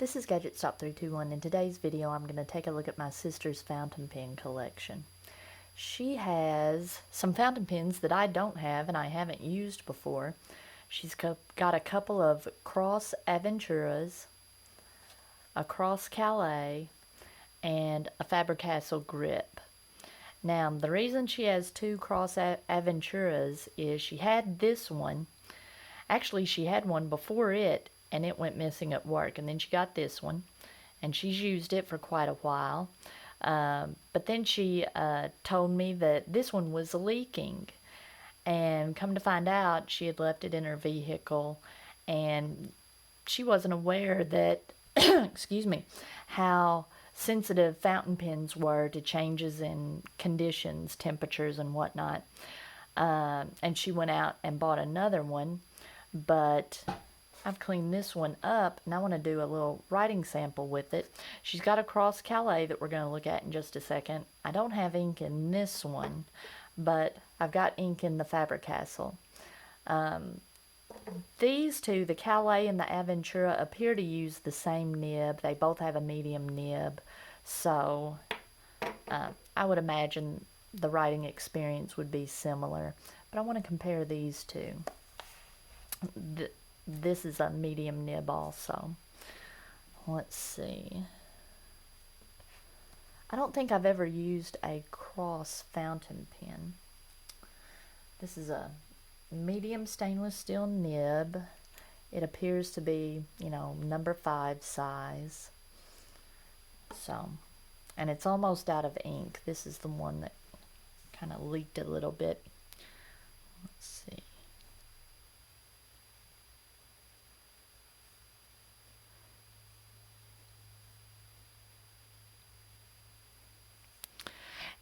This is Gadget Stop 321. In today's video, I'm going to take a look at my sister's fountain pen collection. She has some fountain pens that I don't have and I haven't used before. She's got a couple of cross Aventuras, a cross Calais, and a Faber-Castell Grip. Now, the reason she has two cross Aventuras is she had this one. Actually, she had one before it, and it went missing at work. And then she got this one, and she's used it for quite a while. But then she told me that this one was leaking. And come to find out, she had left it in her vehicle, and she wasn't aware that, excuse me, how sensitive fountain pens were to changes in conditions, temperatures, and whatnot. And she went out and bought another one, but I've cleaned this one up, and I want to do a little writing sample with it. She's got a cross Calais that we're going to look at in just a second. I don't have ink in this one, but I've got ink in the Faber-Castell. These two, the Calais and the Aventura, appear to use the same nib. They both have a medium nib, so I would imagine the writing experience would be similar. But I want to compare these two. This is a medium nib also. Let's see. I don't think I've ever used a cross fountain pen. This is a medium stainless steel nib. It appears to be, number 5 size. So, and it's almost out of ink. This is the one that kind of leaked a little bit. Let's see.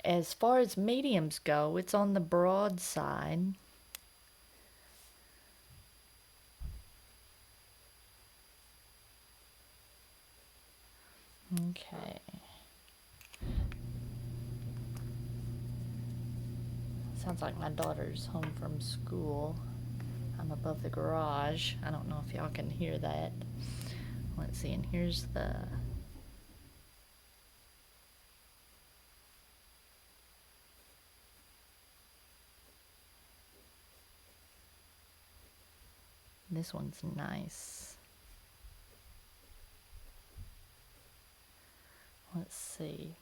As far as mediums go, it's on the broad side. Okay. Sounds like my daughter's home from school. I'm above the garage. I don't know if y'all can hear that. Let's see, and here's the... This one's nice. Let's see.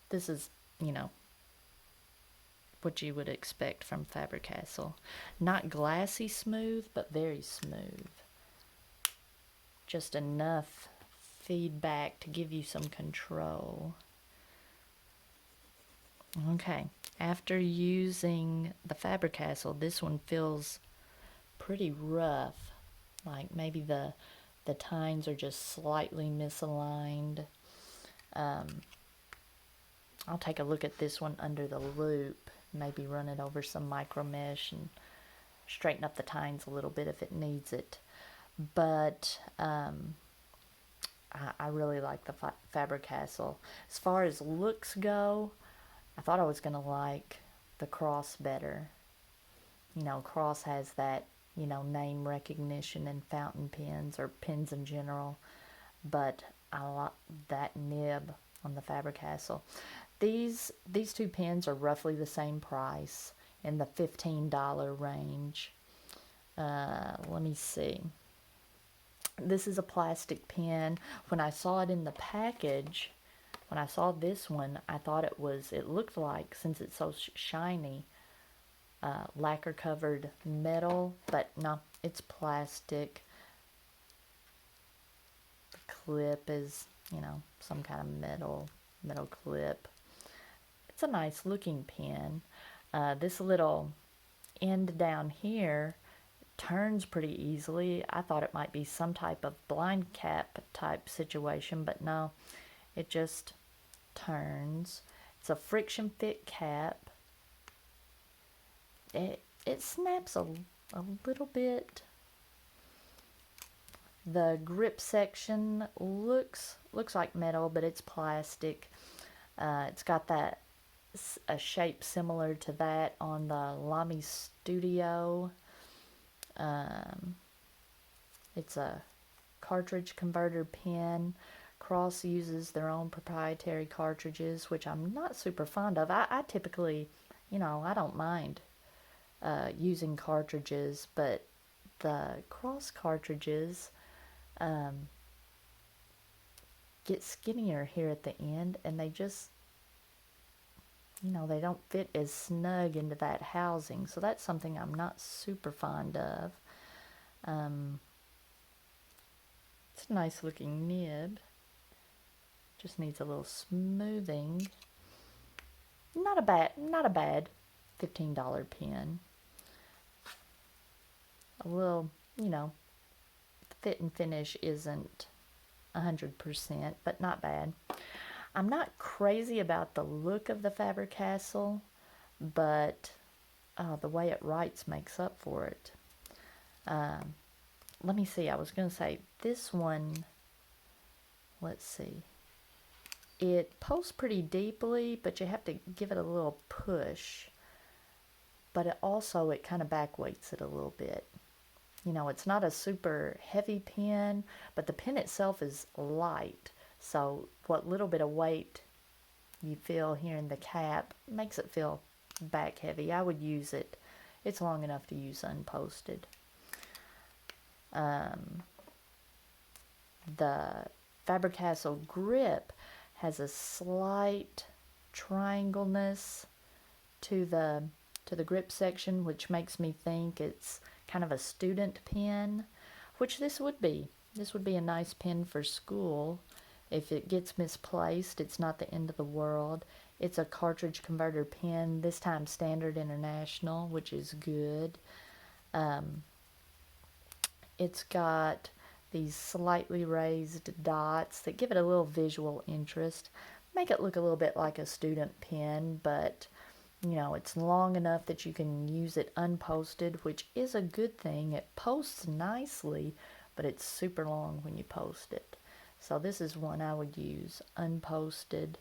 This is, what you would expect from Faber-Castell. Not glassy smooth, but very smooth. Just enough feedback to give you some control. Okay. After using the Faber-Castell, this one feels pretty rough, like maybe the tines are just slightly misaligned. I'll take a look at this one under the loupe, maybe run it over some micro mesh and straighten up the tines a little bit if it needs it. But I really like the Faber-Castell. As far as looks go, I thought I was going to like the Cross better. Cross has that name recognition in fountain pens or pens in general, but I like that nib on the Faber-Castell. These two pens are roughly the same price, in the $15 range. Let me see. This is a plastic pen. When I saw it in the package, when I saw this one, I thought it looked like, since it's so shiny, lacquer covered metal, but no, it's plastic. The clip is, some kind of metal clip. It's a nice looking pen. This little end down here turns pretty easily. I thought it might be some type of blind cap type situation, but no, it just turns. It's a friction fit cap. It snaps a little bit. The grip section looks like metal, but it's plastic. It's got a shape similar to that on the Lamy Studio. It's a cartridge converter pen. Cross uses their own proprietary cartridges, which I'm not super fond of. I typically, I don't mind using cartridges, but the Cross cartridges get skinnier here at the end, and they just, they don't fit as snug into that housing. So that's something I'm not super fond of. It's a nice looking nib. Just needs a little smoothing. Not a bad $15 pen. A little, fit and finish isn't 100%, but not bad. I'm not crazy about the look of the Faber-Castell, but the way it writes makes up for it. Let me see, I was going to say, this one, let's see. It posts pretty deeply, but you have to give it a little push. But it kind of back weights it a little bit. It's not a super heavy pen, but the pen itself is light. So what little bit of weight you feel here in the cap makes it feel back heavy. I would use it. It's long enough to use unposted. The Faber-Castell Grip has a slight triangleness to the grip section, which makes me think it's kind of a student pen, which this would be. This would be a nice pen for school. If it gets misplaced, it's not the end of the world. It's a cartridge converter pen, this time Standard International, which is good. It's got these slightly raised dots that give it a little visual interest, make it look a little bit like a student pen, but it's long enough that you can use it unposted, which is a good thing. It posts nicely, but it's super long when you post it. So this is one I would use unposted.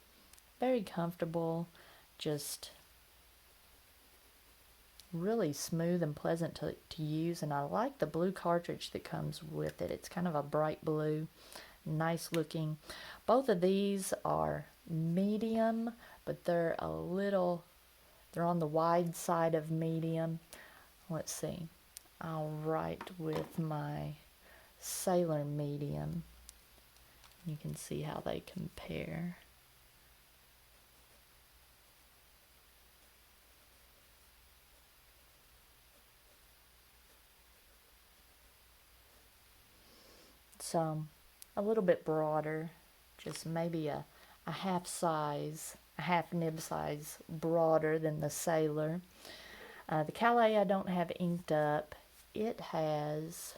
Very comfortable, just really smooth and pleasant to use, and I like the blue cartridge that comes with it. It's kind of a bright blue, nice looking. Both of these are medium, but they're on the wide side of medium. Let's see, I'll write with my Sailor medium. You can see how they compare. So a little bit broader, just maybe a half nib size broader than the Sailor. The Calais I don't have inked up. It's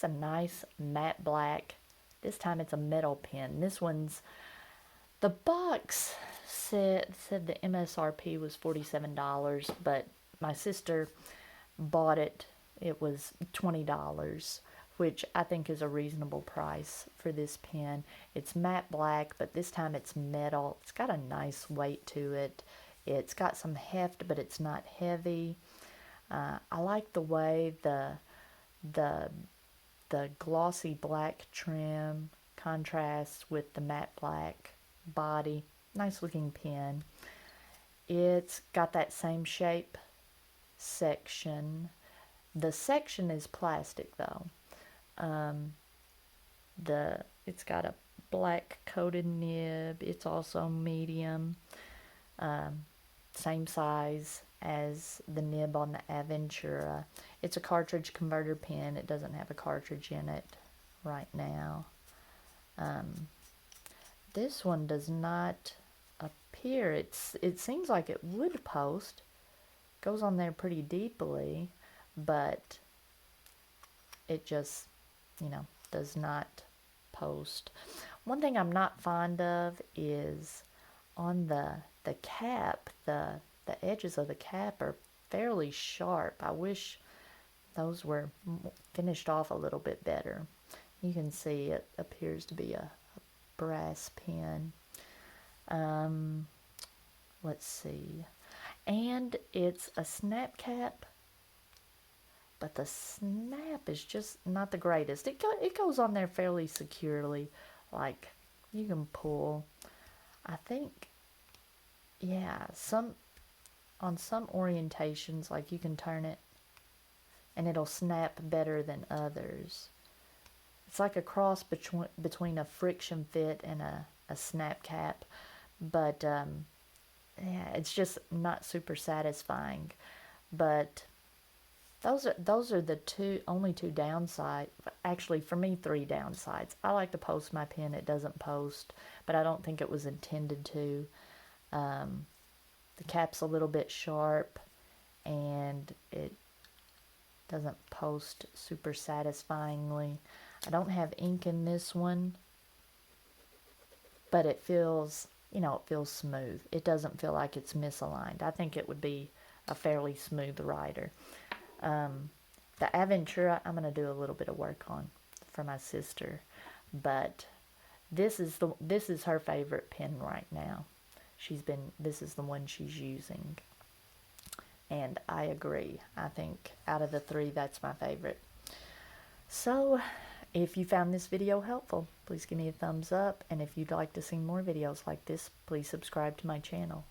a nice matte black. This time it's a metal pen. The box said the MSRP was $47, but my sister bought it. It was $20, which I think is a reasonable price for this pen. It's matte black, but this time it's metal. It's got a nice weight to it. It's got some heft, but it's not heavy. I like the way the glossy black trim contrasts with the matte black body. Nice looking pen. It's got that same shape section. The section is plastic though. It's got a black coated nib. It's also medium. Same size as the nib on the Aventura. It's a cartridge converter pen. It doesn't have a cartridge in it right now. This one does not appear. It seems like it would post. Goes on there pretty deeply, but it just, does not post. One thing I'm not fond of is on the cap, the edges of the cap are fairly sharp. I wish those were finished off a little bit better. You can see it appears to be a brass pen. Let's see. And it's a snap cap, but the snap is just not the greatest. It goes on there fairly securely, like you can pull. I think, yeah, on some orientations, like you can turn it and it'll snap better than others. It's like a cross between a friction fit and a snap cap, but yeah, it's just not super satisfying. But those are the only two downsides. Actually, for me, three downsides. I like to post my pen. It doesn't post, but I don't think it was intended to. The cap's a little bit sharp, and it doesn't post super satisfyingly. I don't have ink in this one, but it feels, it feels smooth. It doesn't feel like it's misaligned. I think it would be a fairly smooth writer. The Aventura, I'm going to do a little bit of work on for my sister, but this is her favorite pen right now. This is the one she's using, and I agree. I think out of the three, that's my favorite. So, if you found this video helpful, please give me a thumbs up, and if you'd like to see more videos like this, please subscribe to my channel.